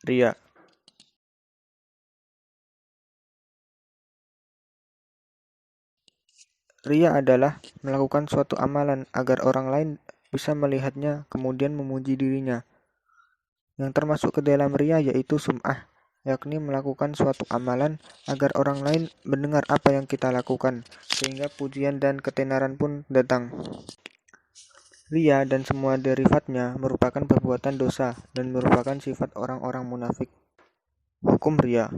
Ria. Ria adalah melakukan suatu amalan agar orang lain bisa melihatnya kemudian memuji dirinya. Yang termasuk ke dalam ria yaitu sum'ah, yakni melakukan suatu amalan agar orang lain mendengar apa yang kita lakukan, sehingga pujian dan ketenaran pun datang. Ria dan semua derivatnya merupakan perbuatan dosa dan merupakan sifat orang-orang munafik. Hukum ria.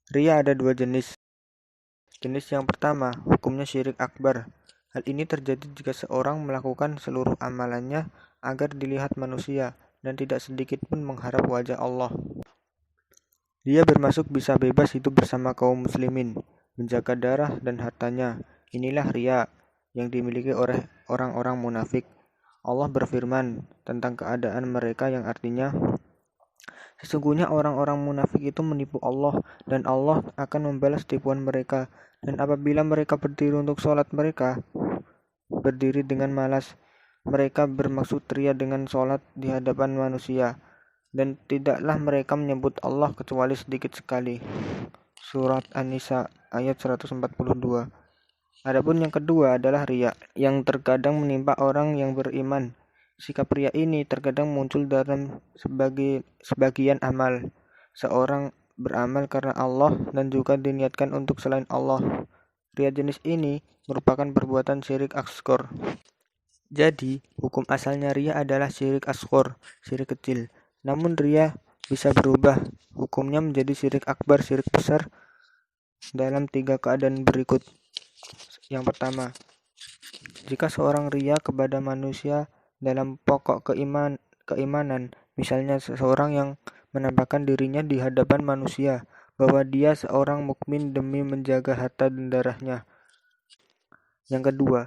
Ria ada dua jenis. Jenis yang pertama, hukumnya syirik akbar. Hal ini terjadi jika seorang melakukan seluruh amalannya agar dilihat manusia dan tidak sedikit pun mengharap wajah Allah. Dia bermasuk bisa bebas hidup bersama kaum muslimin, menjaga darah dan hartanya. Inilah ria yang dimiliki oleh orang-orang munafik. Allah berfirman tentang keadaan mereka yang artinya, sesungguhnya orang-orang munafik itu menipu Allah dan Allah akan membalas tipuan mereka. Dan apabila mereka berdiri untuk sholat mereka berdiri dengan malas. Mereka bermaksud ria dengan sholat di hadapan manusia. Dan tidaklah mereka menyebut Allah kecuali sedikit sekali. Surat An-Nisa ayat 142. Adapun yang kedua adalah ria, yang terkadang menimpa orang yang beriman. Sikap ria ini terkadang muncul dalam sebagian amal. Seorang beramal karena Allah dan juga diniatkan untuk selain Allah. Ria jenis ini merupakan perbuatan syirik asghar. Jadi, hukum asalnya ria adalah syirik asghar, syirik kecil. Namun ria bisa berubah hukumnya menjadi syirik akbar, syirik besar dalam 3 keadaan berikut. Yang pertama, jika seorang ria kepada manusia dalam pokok keimanan, misalnya seseorang yang menampakkan dirinya di hadapan manusia bahwa dia seorang mukmin demi menjaga harta dan darahnya. Yang kedua,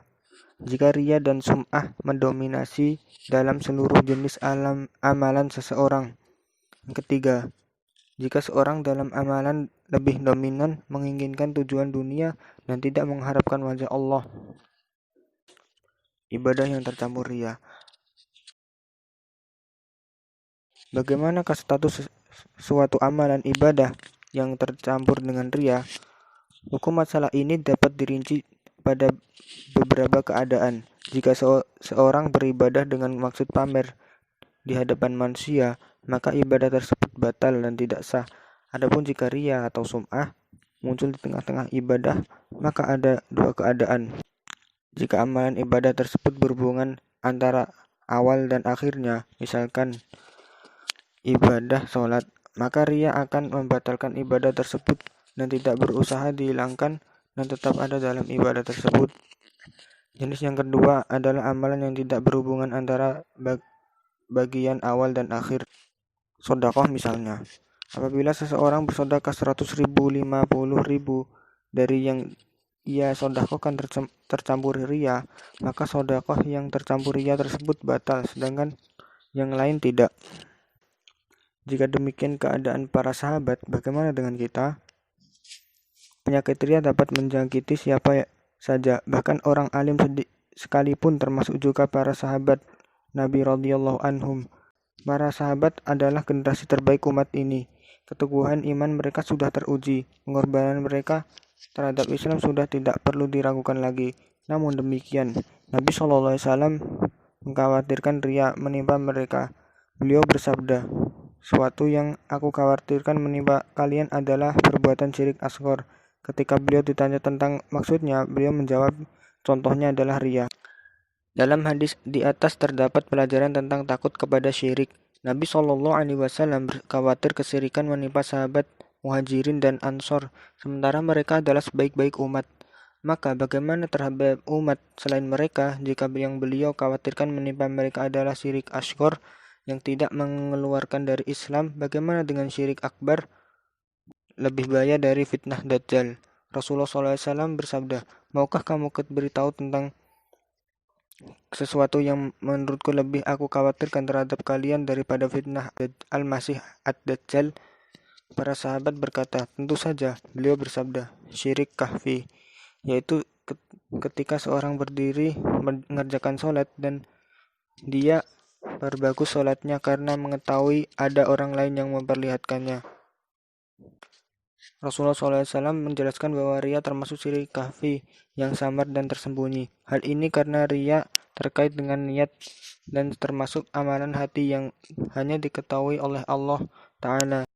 jika ria dan sum'ah mendominasi dalam seluruh jenis amalan seseorang. Yang ketiga, jika seorang dalam amalan lebih dominan menginginkan tujuan dunia dan tidak mengharapkan wajah Allah. Ibadah yang tercampur ria. Bagaimanakah status suatu amalan ibadah yang tercampur dengan ria? Hukum masalah ini dapat dirinci pada beberapa keadaan. Jika seorang beribadah dengan maksud pamer di hadapan manusia, maka ibadah tersebut batal dan tidak sah. Adapun jika ria atau sum'ah muncul di tengah-tengah ibadah, maka ada dua keadaan. Jika amalan ibadah tersebut berhubungan antara awal dan akhirnya, misalkan ibadah sholat, maka ria akan membatalkan ibadah tersebut dan tidak berusaha dihilangkan dan tetap ada dalam ibadah tersebut. Jenis yang kedua adalah amalan yang tidak berhubungan antara bagian awal dan akhir. Sedekah misalnya. Apabila seseorang bersedekah 100.000, 50.000 dari yang ia sedekahkan tercampur ria, maka sedekah yang tercampur ria tersebut batal, sedangkan yang lain tidak. Jika demikian keadaan para sahabat, bagaimana dengan kita? Penyakit ria dapat menjangkiti siapa saja, bahkan orang alim sekalipun, termasuk juga para sahabat Nabi radhiyallahu anhum. Para sahabat adalah generasi terbaik umat ini. Keteguhan iman mereka sudah teruji. Pengorbanan mereka terhadap Islam sudah tidak perlu diragukan lagi. Namun demikian, Nabi SAW mengkhawatirkan ria menimpa mereka. Beliau bersabda, suatu yang aku khawatirkan menimpa kalian adalah perbuatan syirik asghar. Ketika beliau ditanya tentang maksudnya, beliau menjawab, contohnya adalah ria. Dalam hadis di atas terdapat pelajaran tentang takut kepada syirik. Nabi SAW khawatir kesyirikan menimpa sahabat Muhajirin dan Ansor, sementara mereka adalah sebaik-baik umat. Maka bagaimana terhadap umat selain mereka jika yang beliau khawatirkan menimpa mereka adalah syirik asghar yang tidak mengeluarkan dari Islam? Bagaimana dengan syirik akbar? Lebih bahaya dari fitnah Dajjal. Rasulullah SAW bersabda, maukah kamu beritahu tentang sesuatu yang menurutku lebih aku khawatirkan terhadap kalian daripada fitnah Al-Masih Ad-Dajjal? Para sahabat berkata, tentu saja. Beliau bersabda, syirik kahfi, yaitu ketika seorang berdiri mengerjakan sholat dan Dia perbagus sholatnya karena mengetahui ada orang lain yang memperlihatkannya. Rasulullah SAW menjelaskan bahwa riya termasuk ciri kafir yang samar dan tersembunyi. Hal ini karena riya terkait dengan niat dan termasuk amalan hati yang hanya diketahui oleh Allah Ta'ala.